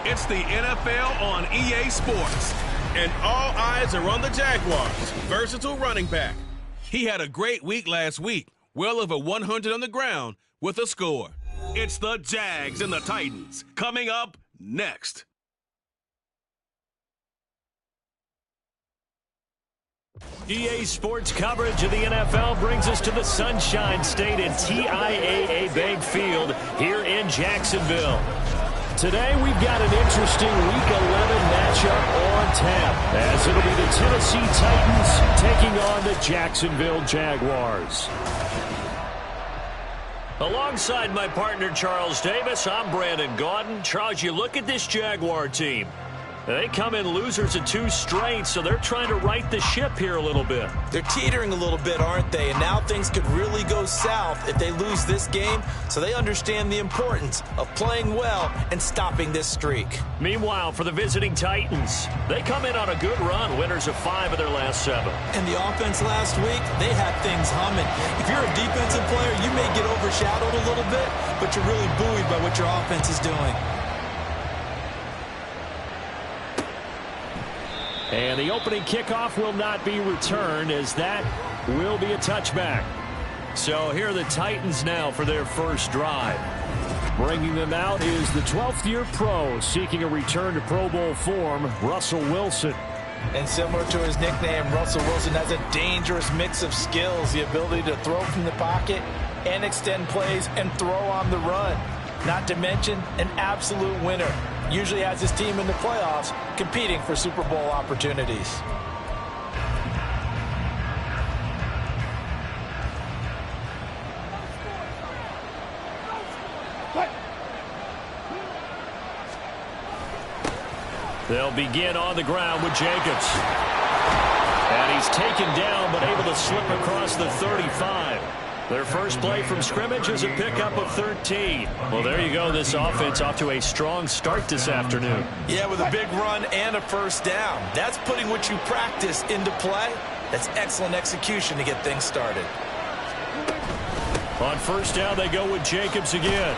It's the NFL on EA Sports. And all eyes are on the Jaguars' versatile running back. He had a great week last week, well over 100 on the ground with a score. It's the Jags and the Titans coming up next. EA Sports coverage of the NFL brings us to the Sunshine State and TIAA Bank Field here in Jacksonville. Today we've got an interesting Week 11 matchup on tap, as it'll be the Tennessee Titans taking on the Jacksonville Jaguars. Alongside my partner Charles Davis, I'm Brandon Gaudin. Charles, you look at this Jaguar team. They come in losers of 2 straight, so they're trying to right the ship here a little bit. They're teetering a little bit, aren't they? And now things could really go south if they lose this game, so they understand the importance of playing well and stopping this streak. Meanwhile, for the visiting Titans, they come in on a good run, winners of 5 of their last 7. And the offense last week, they had things humming. If you're a defensive player, you may get overshadowed a little bit, but you're really buoyed by what your offense is doing. And the opening kickoff will not be returned, as that will be a touchback. So here are the Titans now for their first drive. Bringing them out is the 12th-year pro seeking a return to Pro Bowl form, Russell Wilson. And similar to his nickname, Russell Wilson has a dangerous mix of skills, the ability to throw from the pocket and extend plays and throw on the run. Not to mention an absolute winner. Usually has his team in the playoffs competing for Super Bowl opportunities. They'll begin on the ground with Jacobs. And he's taken down but able to slip across the 35. Their first play from scrimmage is a pickup of 13. Well, there you go. This offense off to a strong start this afternoon. Yeah, with a big run and a first down. That's putting what you practice into play. That's excellent execution to get things started. On first down, they go with Jacobs again.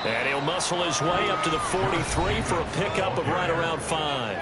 And he'll muscle his way up to the 43 for a pickup of right around 5.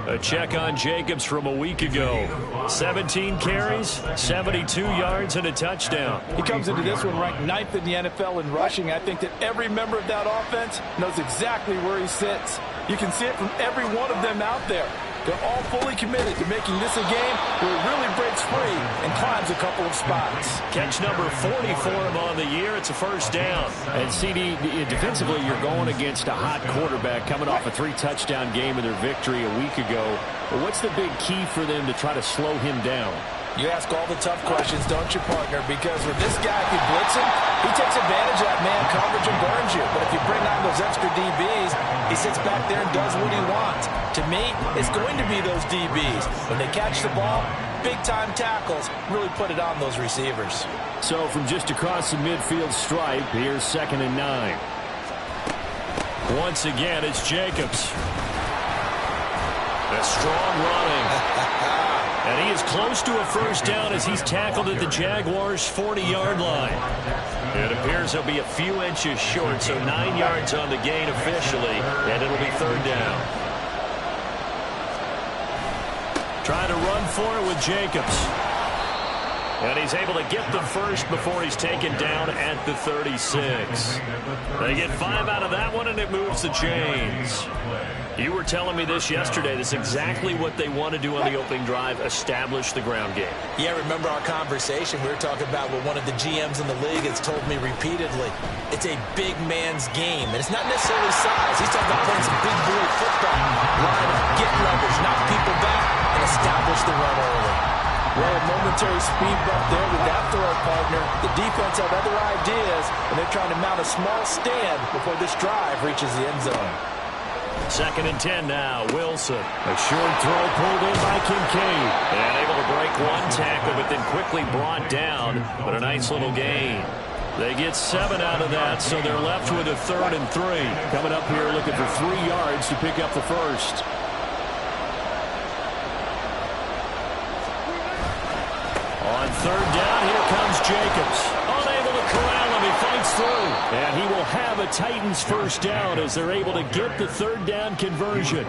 A check on Jacobs from a week ago. 17 carries, 72 yards, and a touchdown. He comes into this one ranked 9th in the NFL in rushing. I think that every member of that offense knows exactly where he sits. You can see it from every one of them out there. They're all fully committed to making this a game where it really breaks free and climbs a couple of spots. Catch number 40 for him on the year. It's a first down. And CD, defensively, you're going against a hot quarterback coming off a 3-touchdown game in their victory a week ago. But what's the big key for them to try to slow him down? You ask all the tough questions, don't you, partner? Because with this guy, if you blitz him, he takes advantage of that man coverage and burns you. But if you bring on those extra DBs, he sits back there and does what he wants. To me, it's going to be those DBs. When they catch the ball, big-time tackles really put it on those receivers. So from just across the midfield stripe, here's 2nd and 9. Once again, it's Jacobs. A strong running. And he is close to a first down as he's tackled at the Jaguars' 40-yard line. It appears he'll be a few inches short, so 9 yards on the gain officially, and it'll be 3rd down. Trying to run for it with Jacobs. And he's able to get the first before he's taken down at the 36. They get 5 out of that one, and it moves the chains. You were telling me this yesterday. This is exactly what they want to do on the opening drive, establish the ground game. Yeah, remember our conversation? We were talking about what one of the GMs in the league has told me repeatedly. It's a big man's game, and it's not necessarily size. He's talking about playing some big boy football. Line up, get leverage, knock people back, and establish the run early. Well, a momentary speed bump there with that throw, partner. The defense have other ideas, and they're trying to mount a small stand before this drive reaches the end zone. 2nd and 10 now. Wilson. A short throw pulled in by Kincaid. And able to break one tackle, but then quickly brought down. But a nice little gain. They get 7 out of that, so they're left with a 3rd and 3. Coming up here looking for 3 yards to pick up the first. On 3rd down, here comes Jacobs. Unable to corral him. He fights gets through. And he will have a Titans first down as they're able to get the third down conversion.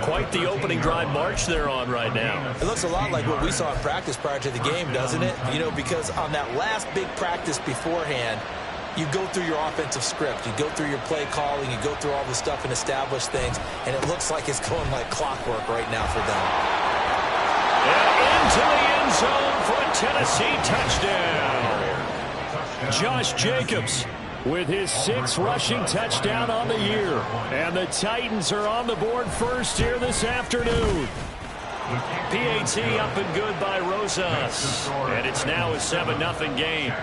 Quite the opening drive march they're on right now. It looks a lot like what we saw in practice prior to the game, doesn't it? You know, because on that last big practice beforehand, you go through your offensive script. You go through your play calling. You go through all the stuff and establish things. And it looks like it's going like clockwork right now for them. And into the end zone for a Tennessee touchdown. Josh Jacobs with his 6th rushing touchdown on the year. And the Titans are on the board first here this afternoon. PAT up and good by Rosas. And it's now a 7-0 game.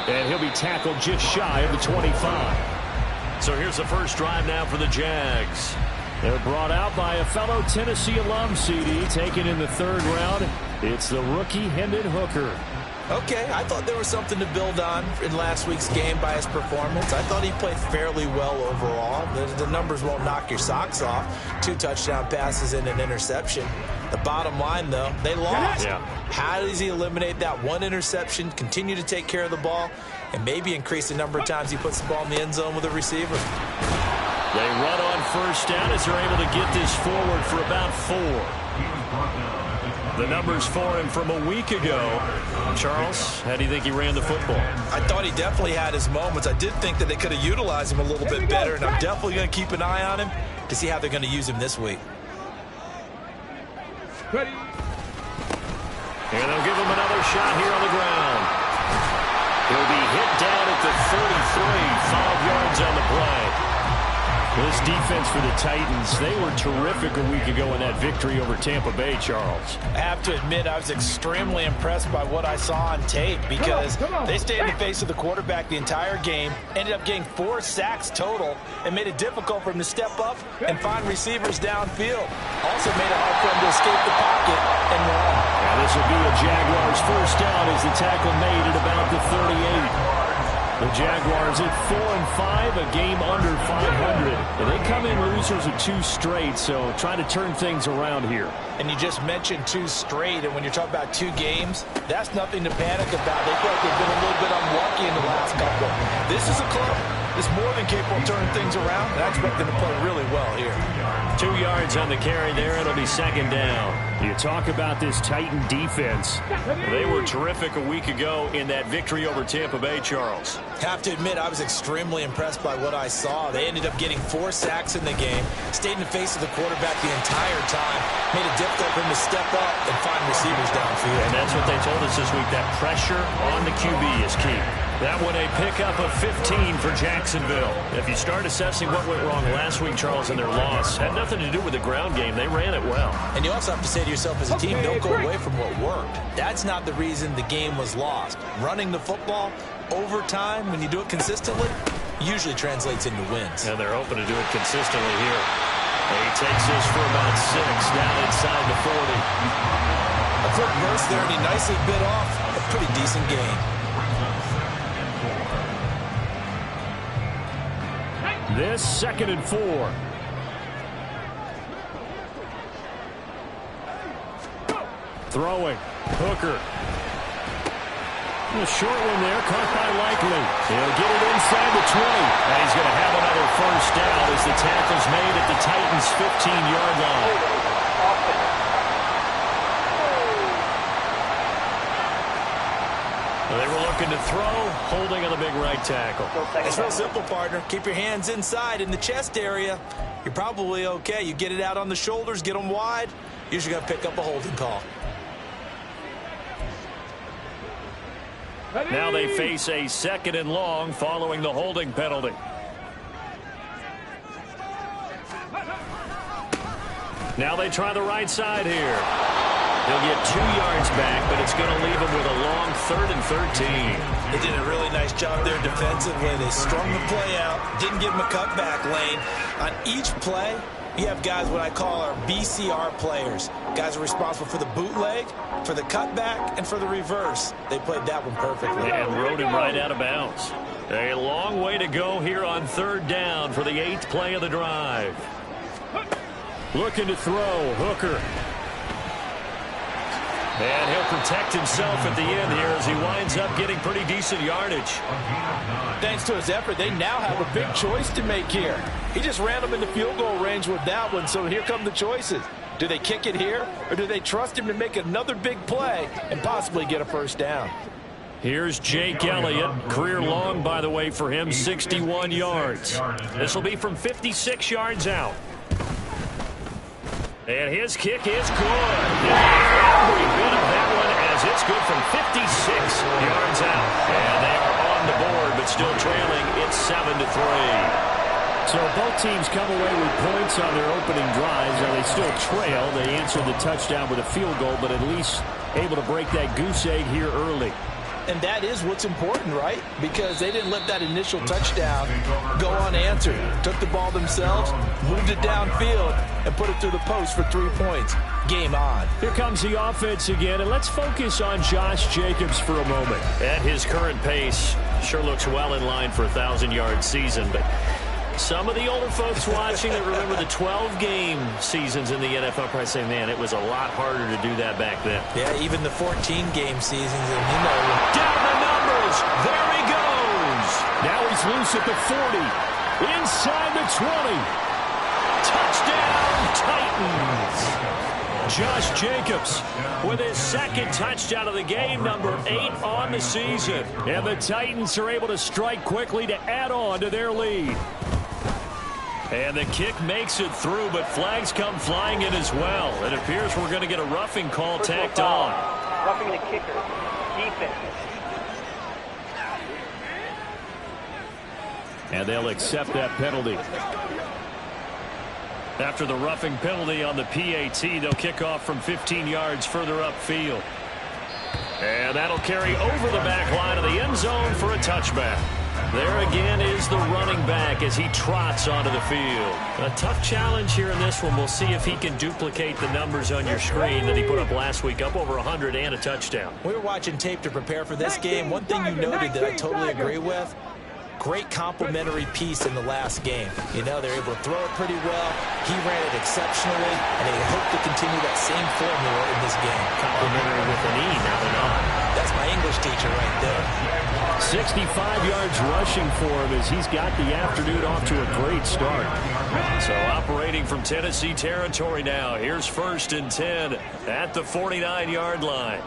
And he'll be tackled just shy of the 25. So here's the first drive now for the Jags. They're brought out by a fellow Tennessee alum, CD, taken in the 3rd round. It's the rookie Hendon Hooker. Okay, I thought there was something to build on in last week's game by his performance. I thought he played fairly well overall. The numbers won't knock your socks off. 2 touchdown passes and an interception. The bottom line, though, they lost. Yeah. How does he eliminate that 1 interception, continue to take care of the ball, and maybe increase the number of times he puts the ball in the end zone with a receiver? They run on first down as they're able to get this forward for about 4. The numbers for him from a week ago. Charles, how do you think he ran the football? I thought he definitely had his moments. I did think that they could have utilized him a little bit better, and I'm definitely going to keep an eye on him to see how they're going to use him this week. Ready. And they'll give him another shot here on the ground. He'll be hit down at the 33, 5 yards on the play. This defense for the Titans, they were terrific a week ago in that victory over Tampa Bay, Charles. I have to admit, I was extremely impressed by what I saw on tape because they stayed in the face of the quarterback the entire game, ended up getting 4 sacks total, and made it difficult for him to step up and find receivers downfield. Also made it hard for him to escape the pocket and run. Now this will be a Jaguars first down as the tackle made at about the 38. The Jaguars at 4-5, a game under 500. And they come in losers of 2 straight, so trying to turn things around here. And you just mentioned 2 straight, and when you're talking about 2 games, that's nothing to panic about. They feel like they've been a little bit unlucky in the last couple. This is a club that's more than capable of turning things around, and I expect them to play really well here. 2 yards on the carry there. It'll be 2nd down. You talk about this Titan defense. They were terrific a week ago in that victory over Tampa Bay, Charles. Have to admit, I was extremely impressed by what I saw. They ended up getting 4 sacks in the game, stayed in the face of the quarterback the entire time, made it difficult for him to step up and find receivers downfield. And that's what they told us this week, that pressure on the QB is key. That one a pickup of 15 for Jacksonville. If you start assessing what went wrong last week, Charles, in their loss, had nothing to do with the ground game. They ran it well. And you also have to say to yourself as a team, don't go away from what worked. That's not the reason the game was lost. Running the football over time, when you do it consistently, usually translates into wins. And they're hoping to do it consistently here. And he takes this for about 6 down inside the 40. A quick burst there, and he nicely bit off a pretty decent gain. This 2nd and 4. Throwing. Hooker. A short one there, caught by Likely. He'll get it inside the 20. And he's going to have another first down as the tackle's made at the Titans' 15-yard line. They were looking to throw, holding on the big right tackle. It's real simple, partner. Keep your hands inside in the chest area. You're probably okay. You get it out on the shoulders, get them wide. Usually going to pick up a holding call. Now they face a 2nd and long following the holding penalty. Now they try the right side here. They'll get 2 yards back, but it's going to leave them with a long 3rd and 13. They did a really nice job there defensively. They strung the play out, didn't give them a cutback lane. On each play, you have guys what I call our BCR players. Guys are responsible for the bootleg, for the cutback, and for the reverse. They played that one perfectly. And rode him right out of bounds. A long way to go here on 3rd down for the 8th play of the drive. Looking to throw, Hooker. And he'll protect himself at the end here as he winds up getting pretty decent yardage. Thanks to his effort, they now have a big choice to make here. He just ran them in the field goal range with that one, so here come the choices. Do they kick it here, or do they trust him to make another big play and possibly get a first down? Here's Jake Elliott. Career long, by the way, for him, 61 yards. This will be from 56 yards out. And his kick is good. Every bit of that one as it's good from 56 yards out. And they are on the board, but still trailing. It's 7-3. So both teams come away with points on their opening drives. Now they still trail. They answered the touchdown with a field goal, but at least able to break that goose egg here early. And that is what's important, right? Because they didn't let that initial touchdown go unanswered. Took the ball themselves, moved it downfield, and put it through the post for 3 points. Game on. Here comes the offense again, and let's focus on Josh Jacobs for a moment. At his current pace, sure looks well in line for a 1,000-yard season, but some of the older folks watching that remember the 12-game seasons in the NFL probably say, man, it was a lot harder to do that back then. Yeah, even the 14-game seasons, and you know. Down the numbers. There he goes. Now he's loose at the 40. Inside the 20. Touchdown, Titans. Josh Jacobs with his second touchdown of the game, number 8 on the season. And the Titans are able to strike quickly to add on to their lead. And the kick makes it through, but flags come flying in as well. It appears we're going to get a roughing call tacked on. Roughing the kicker. Defense. And they'll accept that penalty. After the roughing penalty on the PAT, they'll kick off from 15 yards further upfield. And that'll carry over the back line of the end zone for a touchback. There again is the running back as he trots onto the field. A tough challenge here in this one. We'll see if he can duplicate the numbers on your screen that he put up last week, up over 100 and a touchdown. We were watching tape to prepare for this game. One thing you noted that I totally agree with, great complimentary piece in the last game. You know, they're able to throw it pretty well. He ran it exceptionally, and they hope to continue that same formula in this game. Complimentary with an E, not an I. That's my English teacher right there. 65 yards rushing for him as he's got the afternoon off to a great start. So operating from Tennessee territory now. Here's 1st and 10 at the 49-yard line.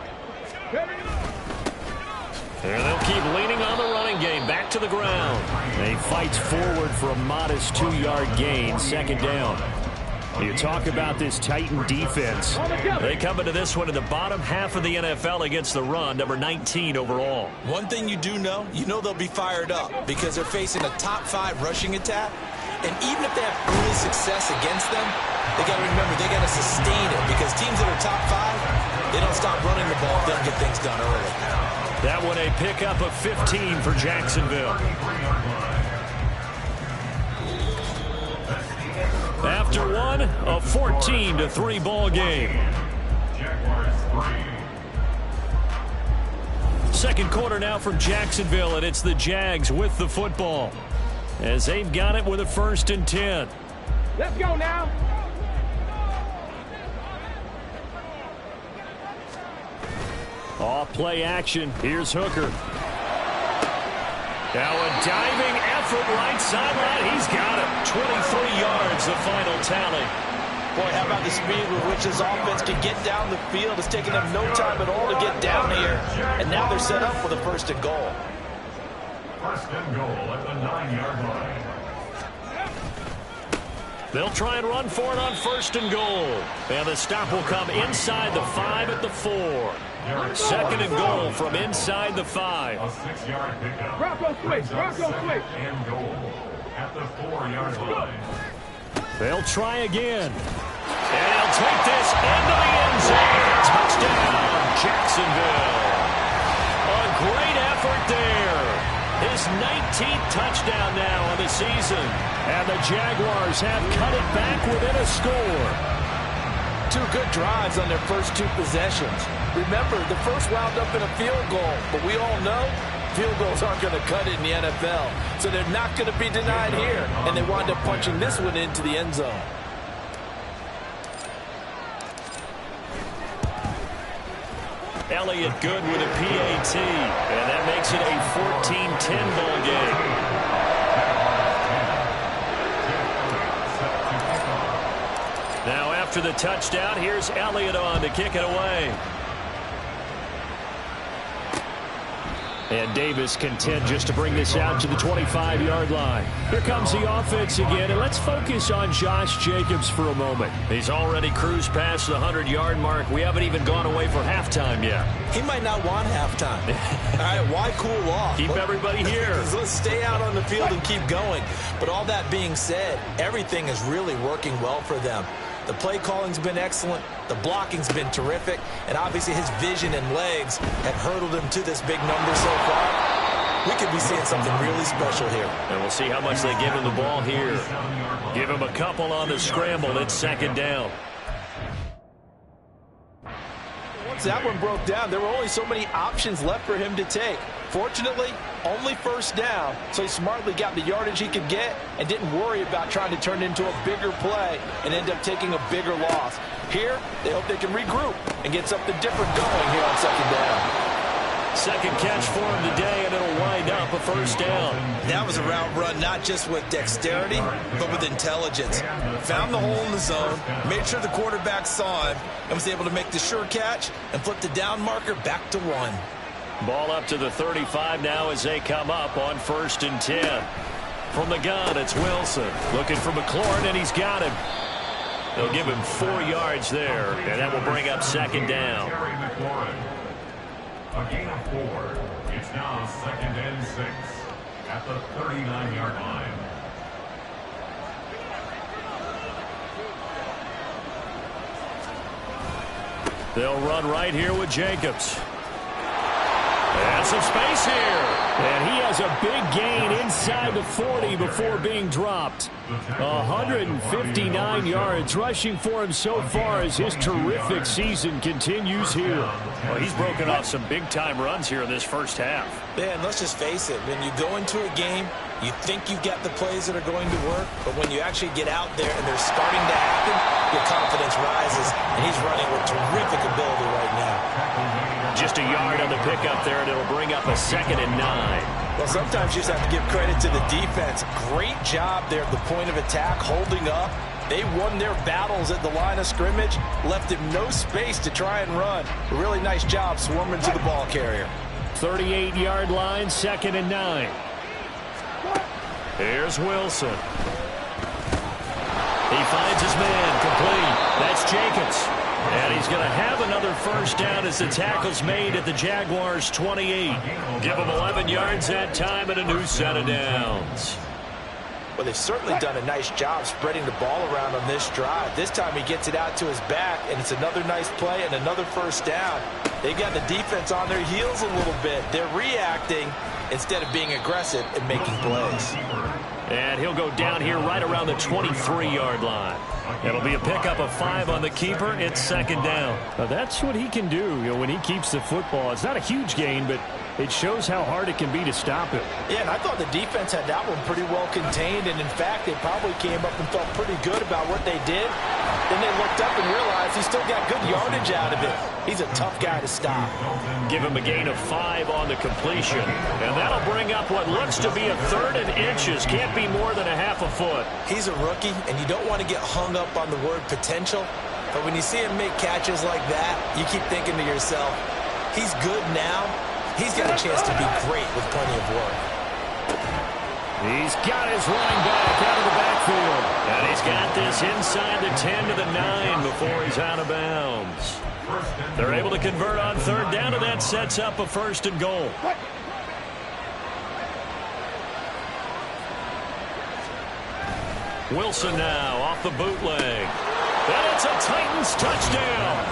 And they'll keep leaning on the running game. Back to the ground. He fights forward for a modest 2-yard gain. 2nd down. You talk about this Titan defense. They come into this one in the bottom half of the NFL against the run, number 19 overall. One thing you do know, they'll be fired up because they're facing a top 5 rushing attack. And even if they have early success against them, they got to remember they got to sustain it because teams that are top 5, they don't stop running the ball if they don't get things done early. That one a pickup of 15 for Jacksonville. After one, a 14-3 ball game. Second quarter now from Jacksonville, and it's the Jags with the football as they've got it with a 1st and 10. Let's go now. Off play action. Here's Hooker. Now a diving effort right sideline. He's got it. 23 yards, the final tally. Boy, how about the speed with which this offense can get down the field? It's taken them no time at all to get down here. And now they're set up for the 1st and goal. 1st and goal at the 9-yard line. They'll try and run for it on 1st and goal. And the stop will come inside the 5 at the 4. 2nd and goal from inside the 5. A 6-yard pickup. Bronco switch. Bronco switch. And goal at the 4-yard line. They'll try again. And he'll take this into the end zone. Touchdown, Jacksonville. A great effort there. His 19th touchdown now on the season. And the Jaguars have cut it back within a score. 2 good drives on their first 2 possessions. Remember, the first wound up in a field goal, but we all know field goals aren't going to cut it in the NFL, so they're not going to be denied here, and they wind up punching this one into the end zone. Elliott good with a PAT, and that makes it a 14-10 ball game. Now after the touchdown, here's Elliott on to kick it away. And Davis content just to bring this out to the 25-yard line. Here comes the offense again, and let's focus on Josh Jacobs for a moment. He's already cruised past the 100-yard mark. We haven't even gone away for halftime yet. He might not want halftime. All right, why cool off? Keep everybody here. Let's stay out on the field and keep going. But all that being said, everything is really working well for them. The play calling's been excellent. The blocking's been terrific. And obviously his vision and legs have hurdled him to this big number so far. We could be seeing something really special here. And we'll see how much they give him the ball here. Give him a couple on the scramble. It's second down. Once that one broke down, there were only so many options left for him to take. Fortunately, only first down, so he smartly got the yardage he could get and didn't worry about trying to turn it into a bigger play and end up taking a bigger loss. Here, they hope they can regroup and get something different going here on second down. Second catch for him today, and it'll wind up a first down. That was a route run not just with dexterity, but with intelligence. Found the hole in the zone, made sure the quarterback saw him, and was able to make the sure catch and flip the down marker back to 1. Ball up to the 35 now as they come up on 1st and 10. From the gun, it's Wilson. Looking for McLaurin, and he's got him. They'll give him 4 yards there, and that will bring up second down. A gain of 4. It's now 2nd and 6 at the 39-yard line. They'll run right here with Jacobs. And some space here. And he has a big gain inside the 40 before being dropped. 159 yards rushing for him so far as his terrific season continues here. Well, he's broken off some big-time runs here in this first half. Yeah, and let's just face it. When you go into a game, you think you've got the plays that are going to work, but when you actually get out there and they're starting to happen, your confidence rises, and he's running with terrific ability right now. Just a yard on the pickup there, and it'll bring up a 2nd and 9. Well, sometimes you just have to give credit to the defense. Great job there at the point of attack, holding up. They won their battles at the line of scrimmage, left him no space to try and run. A really nice job swarming to the ball carrier. 38-yard line, 2nd and 9. Here's Wilson. He finds his man, complete. That's Jacobs. And he's going to have another first down as the tackle's made at the Jaguars' 28. Give him 11 yards that time and a new set of downs. Well, they've certainly done a nice job spreading the ball around on this drive. This time he gets it out to his back, and it's another nice play and another first down. They've got the defense on their heels a little bit. They're reacting instead of being aggressive and making plays. And he'll go down here right around the 23-yard line. It'll be a pickup of 5 on the keeper. It's second down. Now that's what he can do, when he keeps the football. It's not a huge gain, but it shows how hard it can be to stop him. Yeah, and I thought the defense had that one pretty well contained, and in fact, they probably came up and felt pretty good about what they did. Then they looked up and realized he still got good yardage out of it. He's a tough guy to stop. Give him a gain of 5 on the completion. And that'll bring up what looks to be a 3rd and inches. Can't be more than a half a foot. He's a rookie, and you don't want to get hung up on the word potential. But when you see him make catches like that, you keep thinking to yourself, he's good now. He's got a chance to be great with plenty of work. He's got his running back out of the backfield. And he's got this inside the 10 to the 9 before he's out of bounds. They're able to convert on 3rd down, and that sets up a 1st and goal. Wilson now off the bootleg. And it's a Titans touchdown.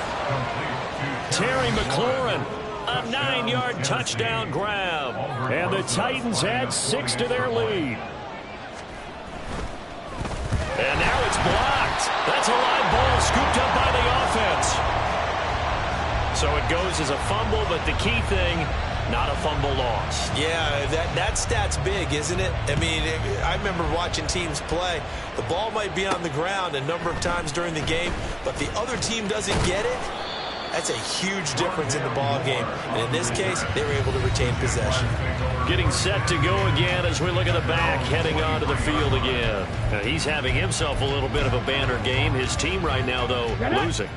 Terry McLaurin, a 9-yard touchdown grab. And the Titans add 6 to their lead. And now it's blocked. That's a live ball scooped up by the offense. So it goes as a fumble, but the key thing, not a fumble loss. Yeah, that stat's big, isn't it? I mean, I remember watching teams play. The ball might be on the ground a number of times during the game, but the other team doesn't get it. That's a huge difference in the ball game. And in this case, they were able to retain possession. Getting set to go again as we look at the back, heading onto the field again. Now, he's having himself a little bit of a banner game. His team right now, though, losing.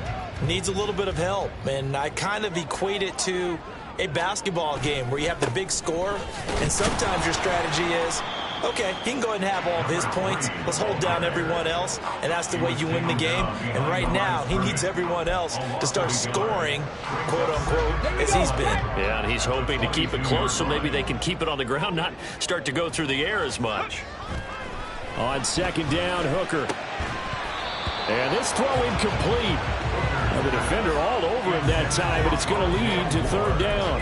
Needs a little bit of help, and I kind of equate it to a basketball game where you have the big score, and sometimes your strategy is, okay, he can go ahead and have all of his points. Let's hold down everyone else, and that's the way you win the game. And right now, he needs everyone else to start scoring, quote-unquote, as he's been. Yeah, and he's hoping to keep it close so maybe they can keep it on the ground, not start to go through the air as much. On second down, Hooker. And this throw incomplete. The defender all over him that time, but it's going to lead to third down.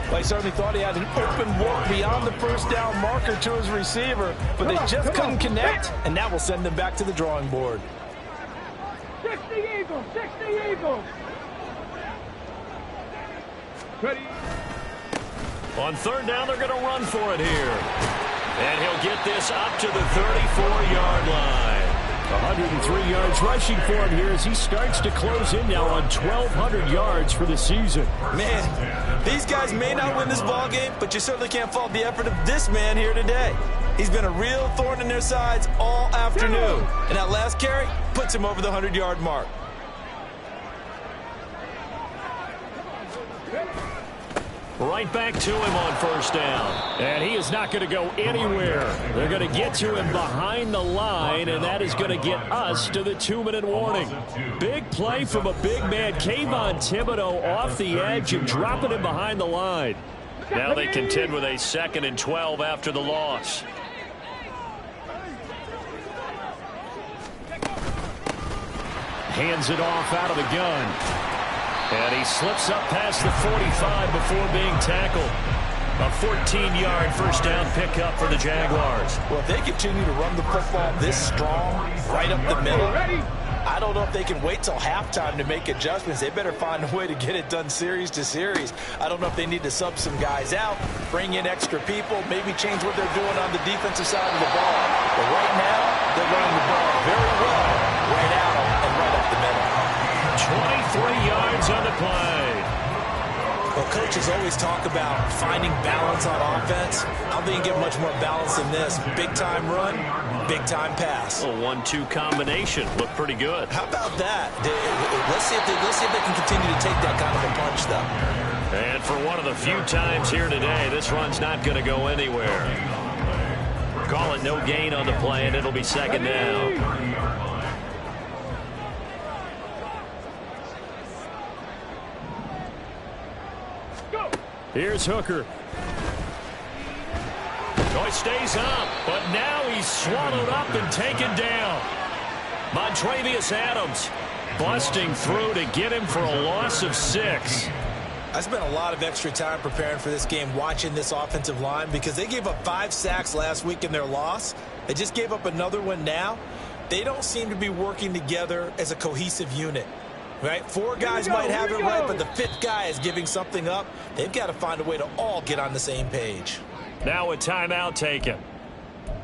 Well, he certainly thought he had an open look beyond the first down marker to his receiver, but they just couldn't connect, and that will send them back to the drawing board. 60 Eagles, 60 Eagles. Ready. On third down, they're going to run for it here. And he'll get this up to the 34-yard line. 103 yards rushing for him here as he starts to close in now on 1,200 yards for the season. Man, these guys may not win this ball game, but you certainly can't fault the effort of this man here today. He's been a real thorn in their sides all afternoon. And that last carry puts him over the 100-yard mark. Right back to him on first down. And he is not going to go anywhere. They're going to get to him behind the line, and that is going to get us to the 2-minute warning. Big play from a big man. Kayvon Thibodeau off the edge and dropping him behind the line. Now they contend with a 2nd and 12 after the loss. Hands it off out of the gun. And he slips up past the 45 before being tackled. A 14-yard first down pickup for the Jaguars. Well, if they continue to run the football this strong, right up the middle, I don't know if they can wait till halftime to make adjustments. They better find a way to get it done series to series. I don't know if they need to sub some guys out, bring in extra people, maybe change what they're doing on the defensive side of the ball. But right now, they're running the ball very well, right out and right up the middle. 23 yards on the play. Well, coaches always talk about finding balance on offense. I don't think you get much more balance than this. Big-time run, big-time pass. A 1-2 combination. Looked pretty good. How about that? Let's see if they can continue to take that kind of a punch, though. And for one of the few times here today, this run's not going to go anywhere. Call it no gain on the play, and it'll be second down. Here's Hooker. Oh, he stays up, but now he's swallowed up and taken down. Montravius Adams busting through to get him for a loss of 6. I spent a lot of extra time preparing for this game, watching this offensive line, because they gave up 5 sacks last week in their loss. They just gave up another one now. They don't seem to be working together as a cohesive unit. Right? 4 guys might have it right, but the 5th guy is giving something up. They've got to find a way to all get on the same page. Now a timeout taken.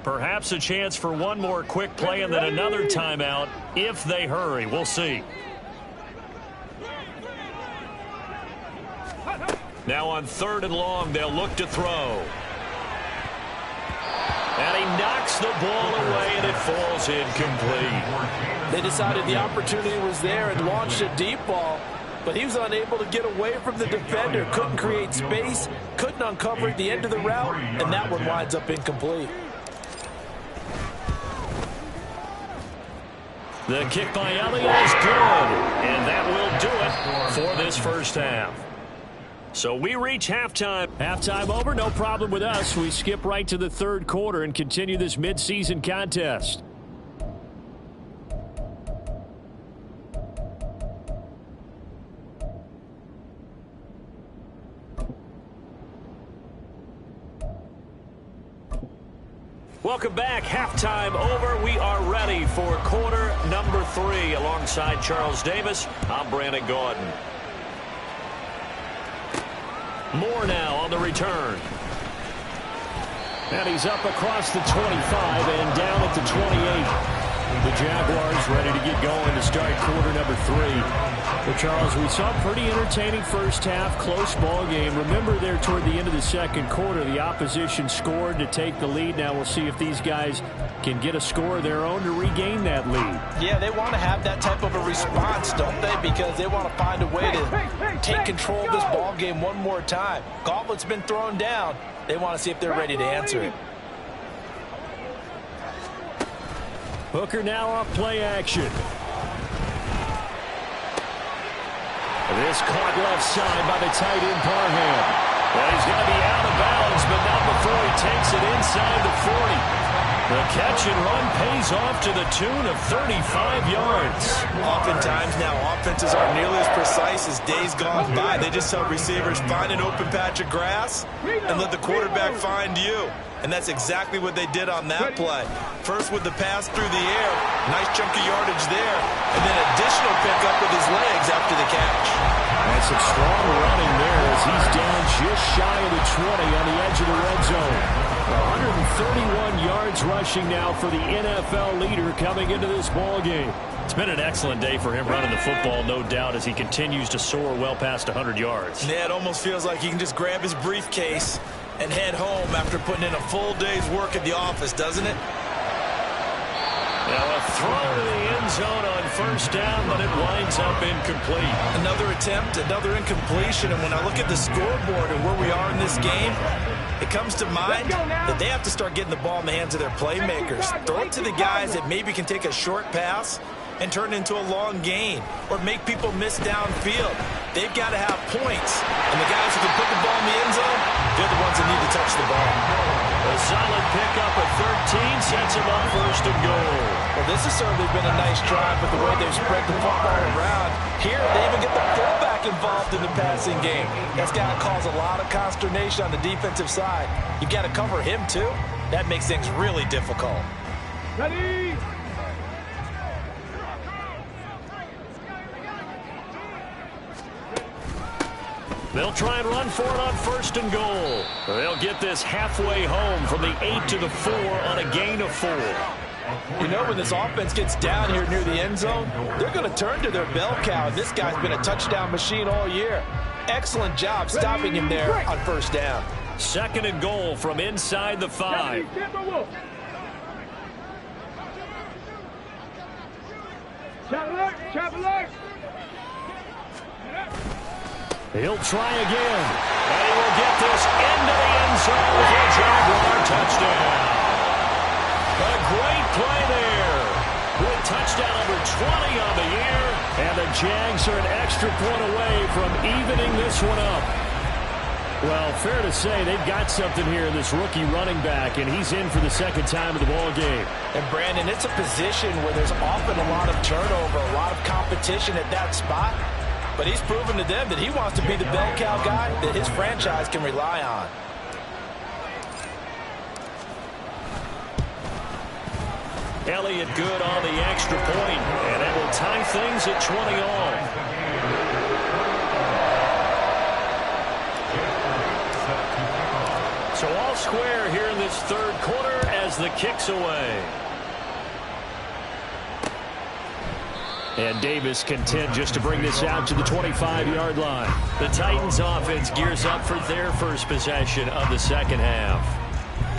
Perhaps a chance for one more quick play and then another timeout if they hurry. We'll see. Now on 3rd and long, they'll look to throw. And he knocks the ball away, and it falls incomplete. They decided the opportunity was there and launched a deep ball, but he was unable to get away from the defender. Couldn't create space, couldn't uncover at the end of the route, and that one winds up incomplete. The kick by Elliott is good, and that will do it for this first half. So we reach halftime. Halftime over, no problem with us. We skip right to the 3rd quarter and continue this midseason contest. Welcome back. Halftime over. We are ready for quarter number 3. Alongside Charles Davis, I'm Brandon Gordon. Moore now on the return. And he's up across the 25 and down at the 28. The Jaguars ready to get going to start quarter number 3. Well, Charles, we saw a pretty entertaining first half, close ball game. Remember there toward the end of the second quarter, the opposition scored to take the lead. Now we'll see if these guys can get a score of their own to regain that lead. Yeah, they want to have that type of a response, don't they? Because they want to find a way to take control of this ball game one more time. Gauntlet's been thrown down. They want to see if they're ready to answer it. Hooker now off play action. This caught left side by the tight end Parham. Well, he's going to be out of bounds, but not before he takes it inside the 40. The catch and run pays off to the tune of 35 yards. Oftentimes now, offenses aren't nearly as precise as days gone by. They just help receivers find an open patch of grass and let the quarterback find you. And that's exactly what they did on that play. First with the pass through the air, nice chunk of yardage there, and then additional pickup with his legs after the catch. And some strong running there as he's down just shy of the 20 on the edge of the red zone. 131 yards rushing now for the NFL leader coming into this ball game. It's been an excellent day for him running the football, no doubt, as he continues to soar well past 100 yards. Yeah, it almost feels like he can just grab his briefcase and head home after putting in a full day's work at the office, doesn't it? Now a throw to the end zone on first down, but it winds up incomplete. Another attempt, another incompletion, and when I look at the scoreboard and where we are in this game, it comes to mind that they have to start getting the ball in the hands of their playmakers. Throw it to the guys that maybe can take a short pass and turn it into a long gain or make people miss downfield. They've got to have points, and the guys who can put the ball in the end zone, they're the ones that need to touch the ball. A solid pickup at 13 sets him up first and goal. Well, this has certainly been a nice drive with the way they've spread the football around. Here, they even get the fullback involved in the passing game. That's got to cause a lot of consternation on the defensive side. You've got to cover him, too. That makes things really difficult. Ready? They'll try and run for it on first and goal. They'll get this halfway home from the 8 to the 4 on a gain of 4. You know, when this offense gets down here near the end zone, they're going to turn to their bell cow. This guy's been a touchdown machine all year. Excellent job stopping him there on first down. Second and goal from inside the 5. He'll try again. And he will get this into the end zone for a Jaguar touchdown. A great play there. With touchdown number 20 on the year. And the Jags are an extra point away from evening this one up. Well, fair to say they've got something here in this rookie running back, and he's in for the second time of the ball game. And, Brandon, it's a position where there's often a lot of turnover, a lot of competition at that spot. But he's proven to them that he wants to be the bell cow guy that his franchise can rely on. Elliott good on the extra point, and it will tie things at 20 all. So all square here in this third quarter as the kick's away. And Davis content just to bring this out to the 25-yard line. The Titans offense gears up for their first possession of the second half.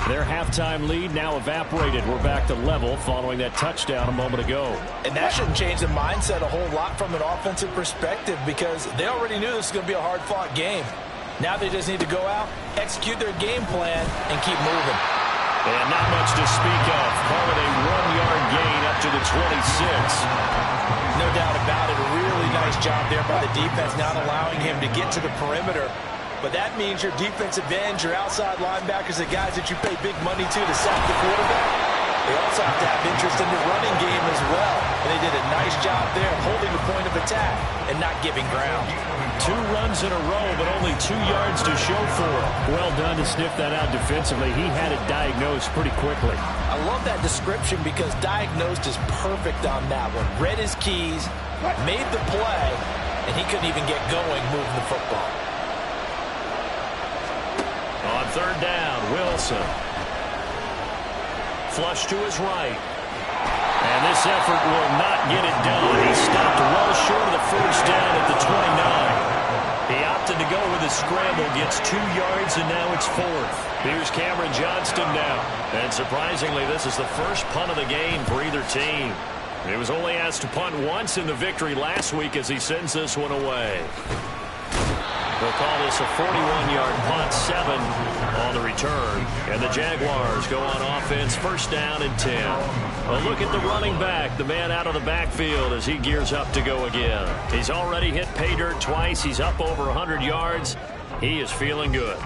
Their halftime lead now evaporated. We're back to level following that touchdown a moment ago. And that shouldn't change the mindset a whole lot from an offensive perspective because they already knew this was going to be a hard-fought game. Now they just need to go out, execute their game plan, and keep moving. And not much to speak of. Call it a 1-yard gain up to the 26. No doubt about it. A really nice job there by the defense, not allowing him to get to the perimeter. But that means your defensive ends, your outside linebackers, the guys that you pay big money to sack the quarterback, they also have to have interest in the running game as well. And they did a nice job there holding the point of attack and not giving ground. 2 runs in a row, but only 2 yards to show for it. Well done to sniff that out defensively. He had it diagnosed pretty quickly. I love that description because diagnosed is perfect on that one. Read his keys, made the play, and he couldn't even get going moving the football. On third down, Wilson. Flush to his right. And this effort will not get it done. He stopped well short of the first down at the 29. He opted to go with a scramble, gets 2 yards, and now it's 4th. Here's Cameron Johnston now. And surprisingly, this is the first punt of the game for either team. He was only asked to punt once in the victory last week as he sends this one away. They'll call this a 41-yard punt, 7 on the return. And the Jaguars go on offense, first down and 10. A look at the running back, the man out of the backfield as he gears up to go again. He's already hit pay dirt twice. He's up over 100 yards. He is feeling good.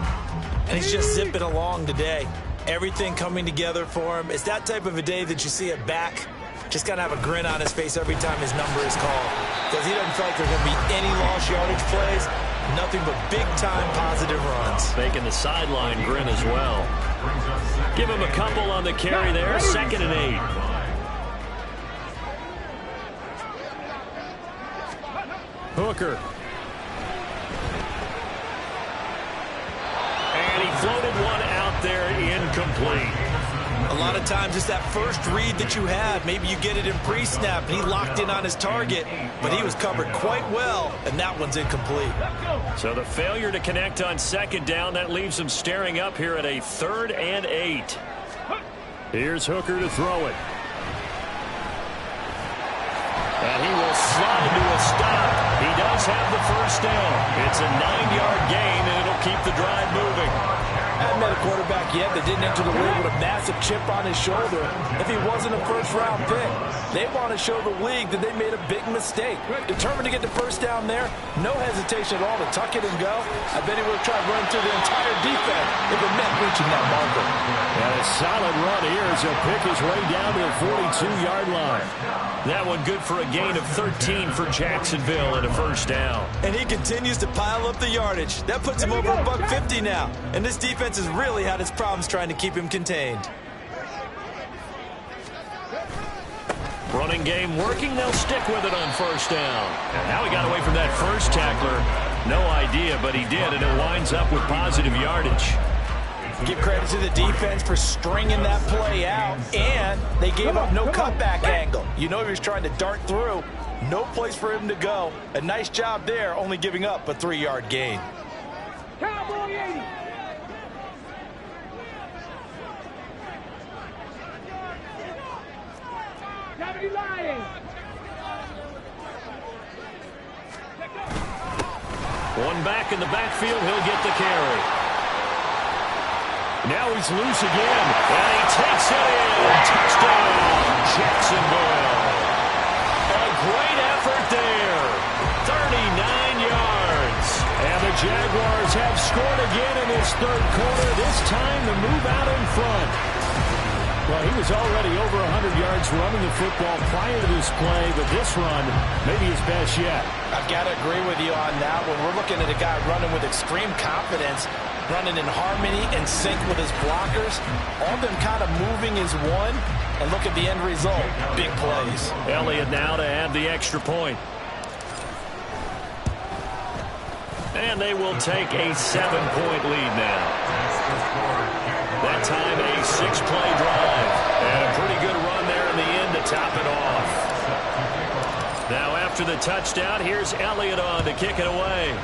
And he's just zipping along today. Everything coming together for him. It's that type of a day that you see a back just got to have a grin on his face every time his number is called. Because he doesn't feel like there's going to be any lost yardage plays. Nothing but big-time positive runs. Making the sideline grin as well. Give him a couple on the carry there. 2nd and 8. Hooker. And he floated one out there incomplete. A lot of times it's that first read that you have. Maybe you get it in pre-snap, and he locked in on his target, but he was covered quite well, and that one's incomplete. So the failure to connect on 2nd down, that leaves him staring up here at a 3rd and 8. Here's Hooker to throw it. And he will slide to a stop. He does have the first down. It's a 9-yard gain, and it'll keep the drive moving. I haven't met a quarterback yet that didn't enter the league with a massive chip on his shoulder if he wasn't a first-round pick. They want to show the league that they made a big mistake. Determined to get the first down there, no hesitation at all to tuck it and go. I bet he would have tried running through the entire defense if it meant reaching that marker. And a solid run here as he'll pick his way down to the 42-yard line. That one good for a gain of 13 for Jacksonville and a first down. And he continues to pile up the yardage. That puts him over $150 now. And this defense has really had its problems trying to keep him contained. Running game working. They'll stick with it on first down. And how he got away from that first tackler, no idea, but he did, and it winds up with positive yardage. Give credit to the defense for stringing that play out, and they gave up no cutback angle. You know he was trying to dart through. No place for him to go. A nice job there, only giving up a 3-yard gain. Cowboy 80. Cavity lying. One back in the backfield, he'll get the carry. Now he's loose again, and he takes it in. Touchdown, Jacksonville. A great effort there. 39 yards. And the Jaguars have scored again in this 3rd quarter, this time to move out in front. Well, he was already over 100 yards running the football prior to this play, but this run may be his best yet. I've got to agree with you on that one. We're looking at a guy running with extreme confidence, running in harmony and sync with his blockers. All them kind of moving as one. And look at the end result. Big plays. Elliott now to add the extra point. And they will take a 7-point lead now. That time a 6-play drive. And a pretty good run there in the end to top it off. Now after the touchdown, here's Elliott on to kick it away.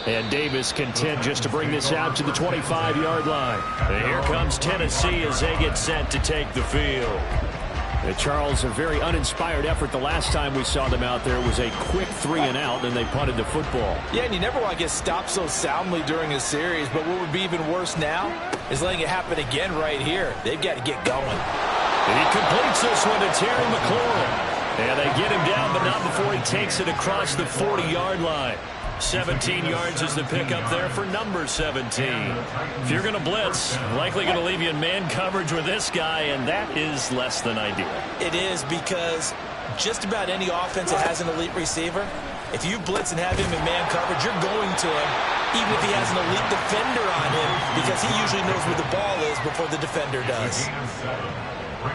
And Davis content just to bring this out to the 25-yard line. And here comes Tennessee as they get set to take the field. And Charles, a very uninspired effort the last time we saw them out there was a quick 3-and-out, and they punted the football. Yeah, and you never want to get stopped so soundly during a series, but what would be even worse now is letting it happen again right here. They've got to get going. And he completes this one to Terry McLaurin. And they get him down, but not before he takes it across the 40-yard line. 17 yards is the pickup there for number 17. If you're going to blitz, likely going to leave you in man coverage with this guy, and that is less than ideal. It is, because just about any offense that has an elite receiver, if you blitz and have him in man coverage, you're going to him, even if he has an elite defender on him, because he usually knows where the ball is before the defender does.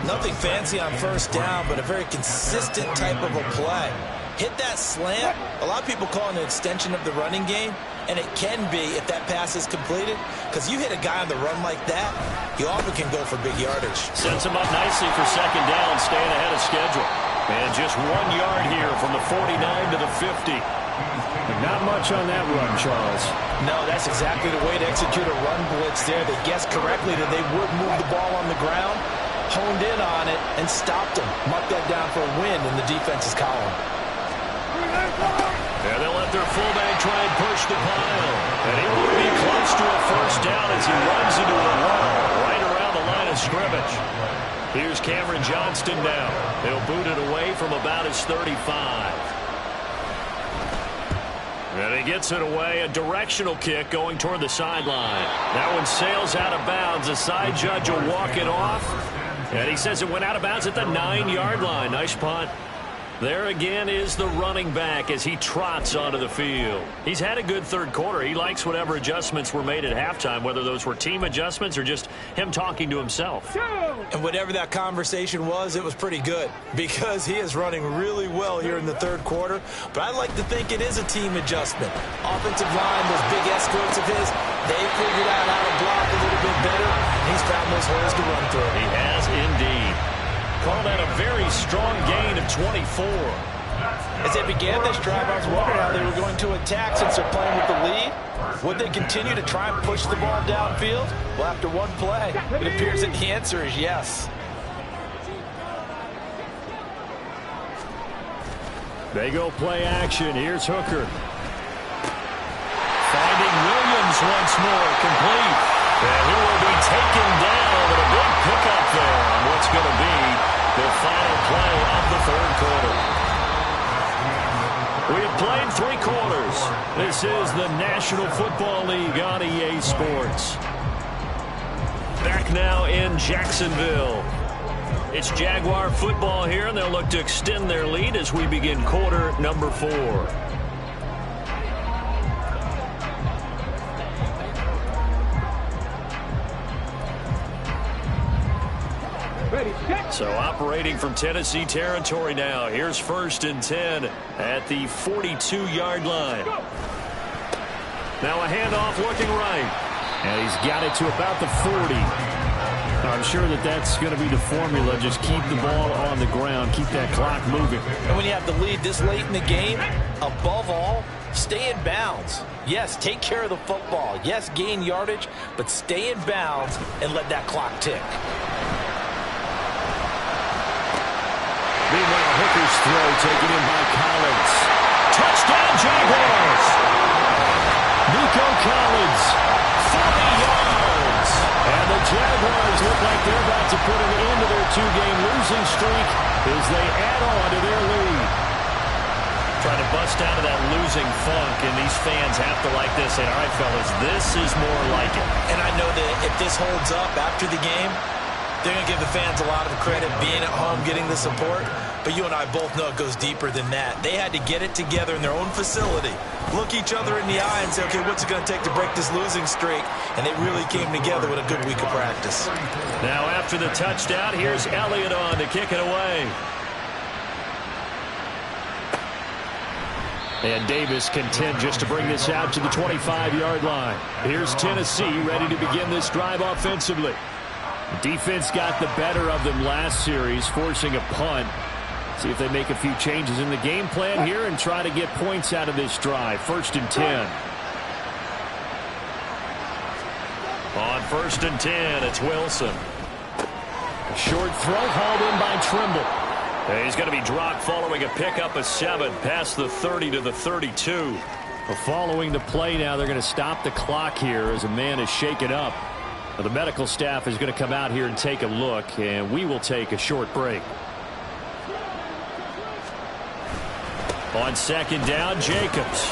Nothing fancy on first down, but a very consistent type of a play. hit that slant. A lot of people call it an extension of the running game, and it can be if that pass is completed, because you hit a guy on the run like that, you often can go for big yardage. Sets him up nicely for second down, staying ahead of schedule. And just 1 yard here from the 49 to the 50. Not much on that run, Charles. No, that's exactly the way to execute a run blitz there. They guessed correctly that they would move the ball on the ground, honed in on it, and stopped him. Marked that down for a win in the defense's column. And they'll let their fullback try and push the pile. And he will be close to a first down as he runs into a wall right around the line of scrimmage. Here's Cameron Johnston now. He'll boot it away from about his 35. And he gets it away, a directional kick going toward the sideline. That one sails out of bounds. The side judge will walk it off. And he says it went out of bounds at the 9-yard line. Nice punt. There again is the running back as he trots onto the field. He's had a good third quarter. He likes whatever adjustments were made at halftime, whether those were team adjustments or just him talking to himself. And whatever that conversation was, it was pretty good because he is running really well here in the third quarter. But I like to think it is a team adjustment. Offensive line, those big escorts of his, they figured out how to block a little bit better. He's found those holes to run through. He has indeed. Called out a very strong gain of 24. As they began this drive, I was wondering how they were going to attack since they're playing with the lead. Would they continue to try and push the ball downfield? Well, after one play, it appears that the answer is yes. They go play action. Here's Hooker. Finding Williams once more, complete. And he will be taken down with a big pickup there on what's going to be the final play of the third quarter. We've played 3 quarters. This is the National Football League on EA Sports. Back now in Jacksonville. It's Jaguar football here, and they'll look to extend their lead as we begin quarter number 4. So operating from Tennessee territory now. Here's 1st and 10 at the 42-yard line. Now a handoff looking right. And he's got it to about the 40. I'm sure that that's going to be the formula. Just keep the ball on the ground. Keep that clock moving. And when you have the lead this late in the game, above all, stay in bounds. Yes, take care of the football. Yes, gain yardage, but stay in bounds and let that clock tick. Meanwhile, Hooker's throw taken in by Collins. Touchdown, Jaguars! Nico Collins, 40 yards. And the Jaguars look like they're about to put an end to their 2-game losing streak as they add on to their lead. Trying to bust out of that losing funk, and these fans have to like this. And all right, fellas, this is more like it. And I know that if this holds up after the game, they're going to give the fans a lot of credit being at home, getting the support. But you and I both know it goes deeper than that. They had to get it together in their own facility, look each other in the eye and say, okay, what's it going to take to break this losing streak? And they really came together with a good week of practice. Now after the touchdown, here's Elliott on to kick it away. And Davis content just to bring this out to the 25-yard line. Here's Tennessee ready to begin this drive offensively. Defense got the better of them last series, forcing a punt. See if they make a few changes in the game plan here and try to get points out of this drive. 1st and 10. On 1st and 10, it's Wilson. A short throw hauled in by Trimble. And he's going to be dropped following a pickup of 7 past the 30 to the 32. Well, following the play now, they're going to stop the clock here as a man is shaken up. Well, the medical staff is going to come out here and take a look, and we will take a short break. On 2nd down, Jacobs.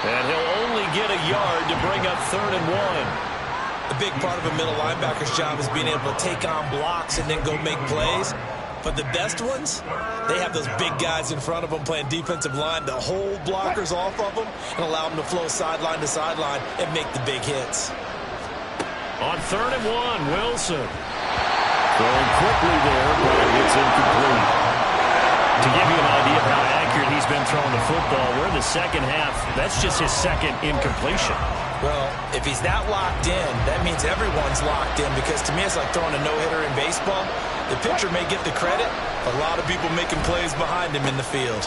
And he'll only get a yard to bring up 3rd and 1. A big part of a middle linebacker's job is being able to take on blocks and then go make plays. But the best ones, they have those big guys in front of them playing defensive line to hold blockers off of them and allow them to flow sideline to sideline and make the big hits. On 3rd and 1, Wilson. Throwing quickly there, but it's incomplete. To give you an idea of how accurate he's been throwing the football. We're in the second half. That's just his second incompletion. Well, if he's that locked in, that means everyone's locked in, because to me it's like throwing a no-hitter in baseball. The pitcher may get the credit. A lot of people making plays behind him in the field.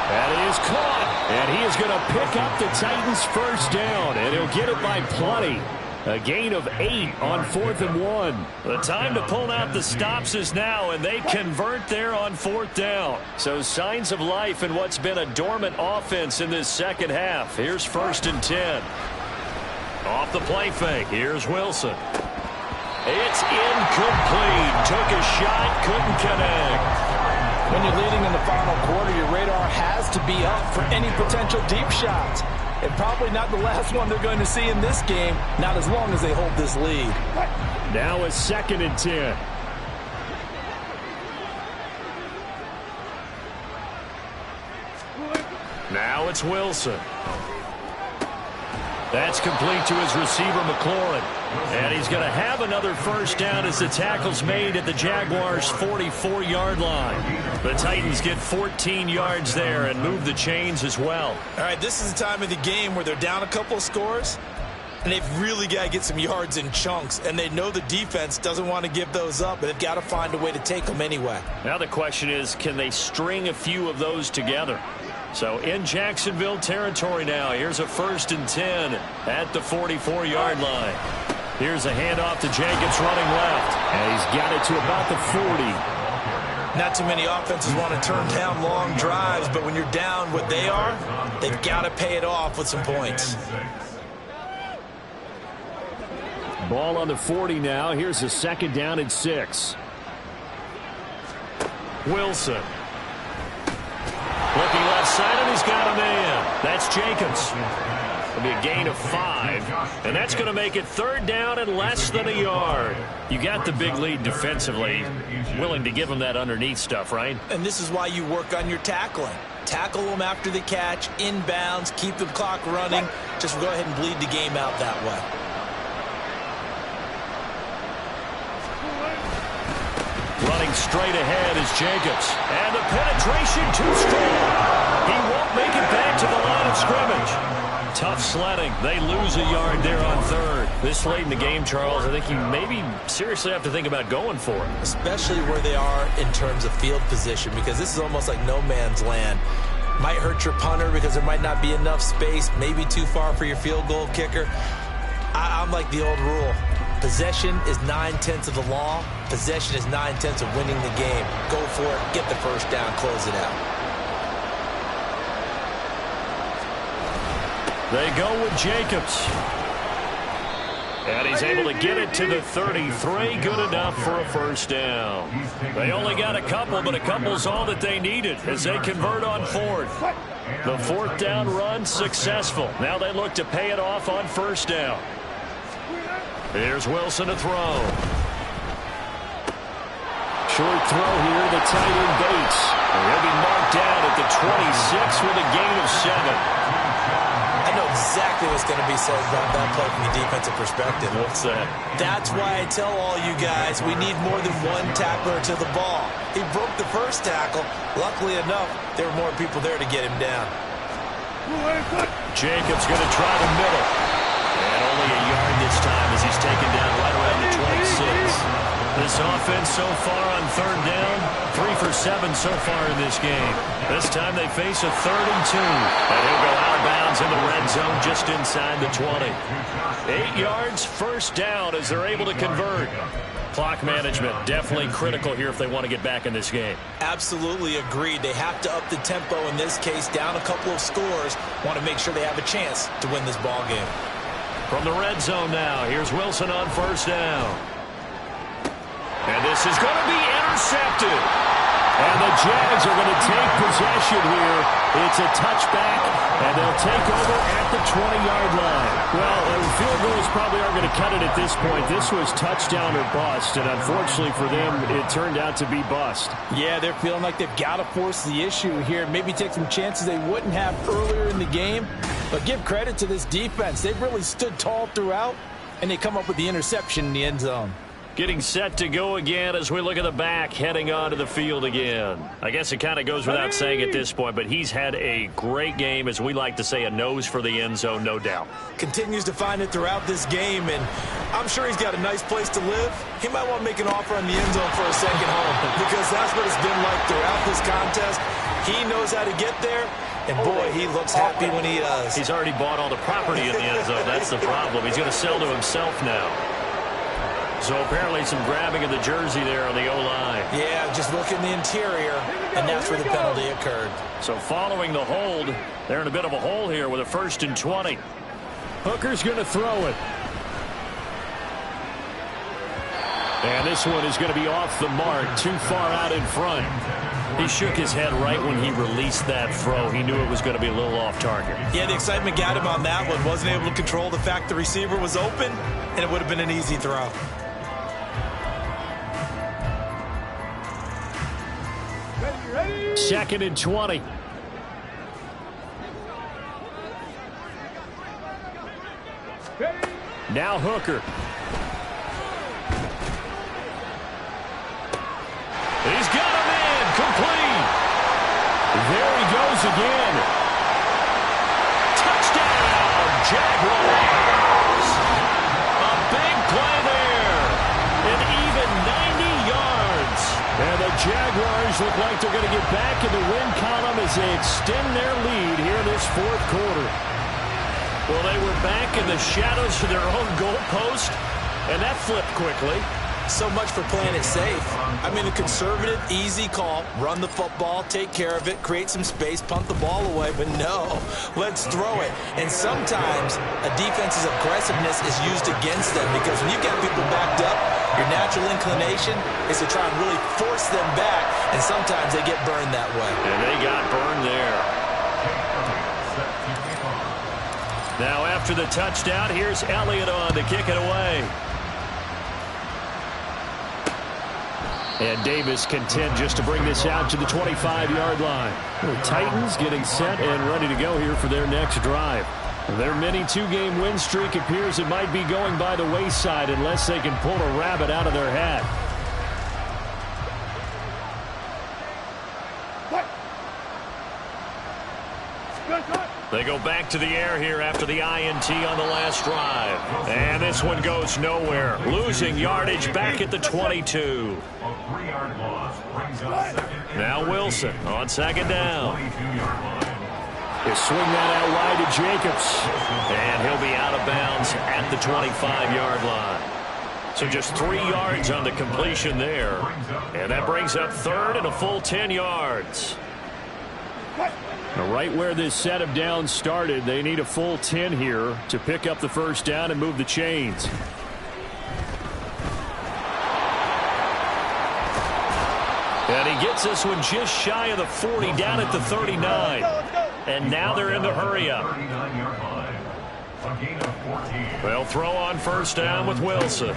That is caught. And he is going to pick up the Titans' first down, and he'll get it by plenty. A gain of 8 on 4th and 1. The time to pull out the stops is now, and they convert there on 4th down. So signs of life in what's been a dormant offense in this second half. Here's 1st and 10. Off the play fake. Here's Wilson. It's incomplete. Took a shot, couldn't connect. When you're leading in the final quarter, your radar has to be up for any potential deep shots. And probably not the last one they're going to see in this game, not as long as they hold this lead. Now a 2nd and 10. Now it's Wilson. That's complete to his receiver, McLaurin. And he's going to have another first down as the tackle's made at the Jaguars' 44-yard line. The Titans get 14 yards there and move the chains as well. All right, this is the time of the game where they're down a couple of scores, and they've really got to get some yards in chunks, and they know the defense doesn't want to give those up, but they've got to find a way to take them anyway. Now the question is, can they string a few of those together? So in Jacksonville territory now, here's a 1st and 10 at the 44-yard line. Here's a handoff to Jacobs running left, and he's got it to about the 40. Not too many offenses want to turn down long drives, but when you're down what they are, they've got to pay it off with some points. Ball on the 40 now. Here's a 2nd down and 6. Wilson. Looking left side, and he's got a man. That's Jacobs. It'll be a gain of 5, and that's going to make it 3rd down and less than a yard. You got the big lead defensively. Willing to give him that underneath stuff, right? And this is why you work on your tackling. Tackle them after the catch, inbounds, keep the clock running. Just go ahead and bleed the game out that way. Running straight ahead is Jacobs. And the penetration too strong. He won't make it back to the line of scrimmage. Tough sledding. They lose a yard there on 3rd. This late in the game, Charles, I think you maybe seriously have to think about going for it. Especially where they are in terms of field position, because this is almost like no man's land. Might hurt your punter because there might not be enough space, maybe too far for your field goal kicker. I'm like the old rule. Possession is 9/10 of the law. Possession is 9/10 of winning the game. Go for it, get the first down, close it out. They go with Jacobs. And he's able to get it to the 33. Good enough for a first down. They only got a couple, but a couple's all that they needed as they convert on 4th. The 4th down run successful. Now they look to pay it off on 1st down. Here's Wilson to throw. Short throw here, the tight end Bates. And he'll be marked down at the 26 with a gain of 7. I know exactly what's going to be said about that play from the defensive perspective. What's that? That's why I tell all you guys we need more than one tackler to the ball. He broke the first tackle. Luckily enough, there were more people there to get him down. Jacobs going to try the middle. And only a yard this time as he's taken down right around the 26. This offense so far on 3rd down, 3 for 7 so far in this game. This time they face a 3rd and 2. And he'll go out of bounds in the red zone just inside the 20. 8 yards, first down as they're able to convert. Clock management definitely critical here if they want to get back in this game. Absolutely agreed. They have to up the tempo in this case, down a couple of scores. Want to make sure they have a chance to win this ball game. From the red zone now, here's Wilson on 1st down. And this is going to be intercepted. And the Jags are going to take possession here. It's a touchback, and they'll take over at the 20-yard line. Well, field goals probably aren't going to cut it at this point. This was touchdown or bust, and unfortunately for them, it turned out to be bust. Yeah, they're feeling like they've got to force the issue here. Maybe take some chances they wouldn't have earlier in the game. But give credit to this defense. They've really stood tall throughout, and they come up with the interception in the end zone. Getting set to go again as we look at the back heading onto the field again. I guess it kind of goes without saying at this point, but he's had a great game, as we like to say, a nose for the end zone, no doubt. Continues to find it throughout this game, and I'm sure he's got a nice place to live. He might want to make an offer on the end zone for a second home, because that's what it's been like throughout this contest. He knows how to get there, and boy, he looks happy when he does. He's already bought all the property in the end zone. That's the problem. He's going to sell to himself now. So apparently some grabbing of the jersey there on the O-line. Yeah, just look in the interior, and that's where the penalty occurred. So following the hold, they're in a bit of a hole here with a 1st and 20. Hooker's going to throw it. And this one is going to be off the mark, too far out in front. He shook his head right when he released that throw. He knew it was going to be a little off target. Yeah, the excitement got him on that one. Wasn't able to control the fact the receiver was open, and it would have been an easy throw. Second and 20. Now Hooker. He's got a man complete. There he goes again. Touchdown, Jaguars. A big play there. An even 90 yards. And the Jaguars look like they're going to get back in the win column as they extend their lead here in this 4th quarter. Well, they were back in the shadows of their own goalpost, and that flipped quickly. So much for playing it safe. I mean, a conservative, easy call. Run the football, take care of it, create some space, punt the ball away. But no, let's throw it. And sometimes a defense's aggressiveness is used against them, because when you've got people backed up, your natural inclination is to try and really force them back, and sometimes they get burned that way. And they got burned there. Now after the touchdown, here's Elliott on to kick it away. And Davis content just to bring this out to the 25-yard line. The Titans getting set and ready to go here for their next drive. Their mini 2-game win streak appears it might be going by the wayside unless they can pull a rabbit out of their hat. They go back to the air here after the INT on the last drive. And this one goes nowhere. Losing yardage back at the 22. Now Wilson on 2nd down. He'll swing that out wide to Jacobs. And he'll be out of bounds at the 25-yard line. So just 3 yards on the completion there. And that brings up 3rd and a full 10 yards. Now right where this set of downs started, they need a full 10 here to pick up the 1st down and move the chains. And he gets this one just shy of the 40, down at the 39. And now they're in the hurry-up. They'll throw on 1st down with Wilson.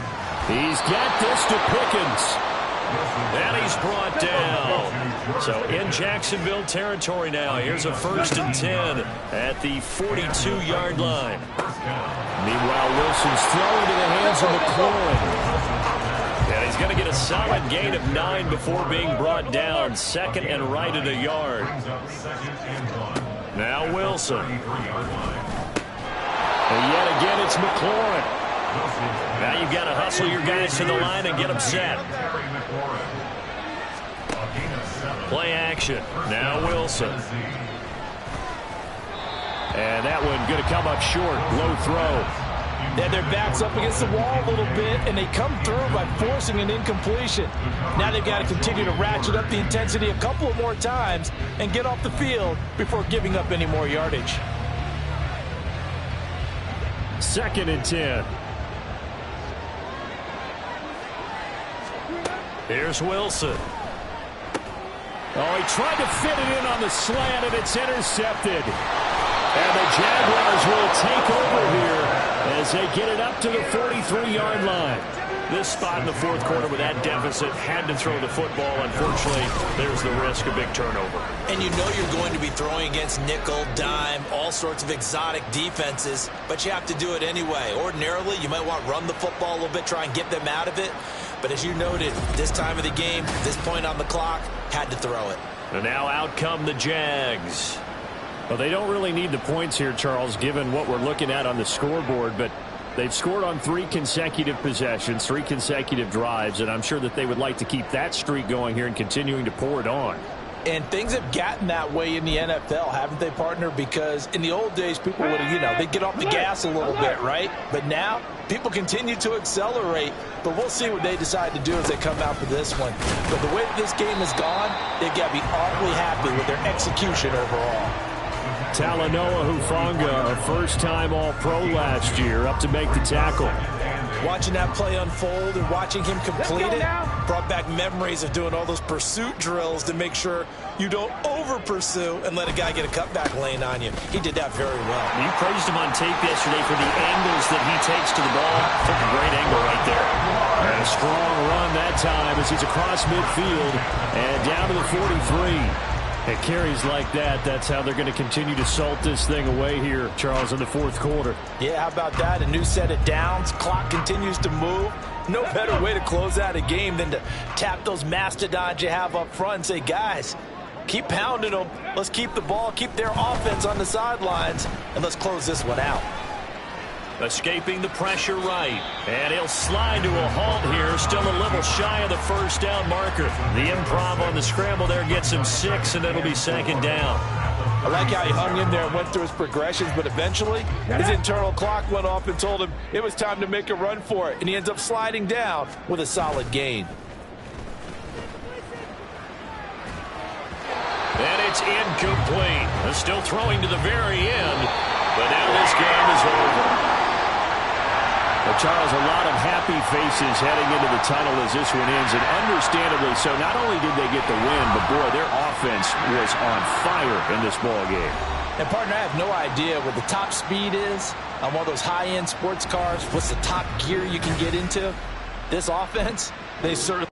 He's got this to Pickens. And he's brought down. So in Jacksonville territory now. Here's a 1st and 10 at the 42-yard line. Meanwhile, Wilson's throwing to the hands of McLaurin. And he's going to get a solid gain of 9 before being brought down. 2nd and right at a yard. Now Wilson. And yet again, it's McLaurin. Now you've got to hustle your guys to the line and get them set. Play action. Now Wilson. And that one going to come up short. Low throw. Yeah, their back's up against the wall a little bit, and they come through by forcing an incompletion. Now they've got to continue to ratchet up the intensity a couple of more times and get off the field before giving up any more yardage. 2nd and 10. Here's Wilson. Oh, he tried to fit it in on the slant, and it's intercepted. And the Jaguars will take over here as they get it up to the 43-yard line. This spot in the fourth quarter with that deficit, had to throw the football. Unfortunately, there's the risk of big turnover. And you know you're going to be throwing against nickel, dime, all sorts of exotic defenses, but you have to do it anyway. Ordinarily, you might want to run the football a little bit, try and get them out of it. But as you noted, this time of the game, this point on the clock, had to throw it. And now out come the Jags. Well, they don't really need the points here, Charles, given what we're looking at on the scoreboard, but they've scored on 3 consecutive possessions, 3 consecutive drives, and I'm sure that they would like to keep that streak going here and continuing to pour it on. And things have gotten that way in the NFL, haven't they, partner? Because in the old days, people would have, they'd get off the gas a little bit, right? But now, people continue to accelerate. But we'll see what they decide to do as they come out for this one. But the way that this game has gone, they've got to be awfully happy with their execution overall. Talanoa Hufanga, a first-time All-Pro last year, up to make the tackle. Watching that play unfold and watching him complete it brought back memories of doing all those pursuit drills to make sure you don't over-pursue and let a guy get a cutback lane on you. He did that very well. You praised him on tape yesterday for the angles that he takes to the ball. Took a great angle right there. And a strong run that time as he's across midfield and down to the 43. It carries like that. That's how they're going to continue to salt this thing away here, Charles, in the fourth quarter. Yeah, how about that? A new set of downs. Clock continues to move. No better way to close out a game than to tap those mastodons you have up front and say, guys, keep pounding them. Let's keep the ball, keep their offense on the sidelines, and let's close this one out. Escaping the pressure right. And he'll slide to a halt here. Still a little shy of the first down marker. The improv on the scramble there gets him 6, and it'll be second down. I like how he hung in there and went through his progressions, but eventually his internal clock went off and told him it was time to make a run for it, and he ends up sliding down with a solid gain. And it's incomplete. They're still throwing to the very end, but now this game is over. Well, Charles, a lot of happy faces heading into the tunnel as this one ends, and understandably so. Not only did they get the win, but, boy, their offense was on fire in this ball game. And, partner, I have no idea what the top speed is on one of those high-end sports cars. What's the top gear you can get into? This offense, they certainly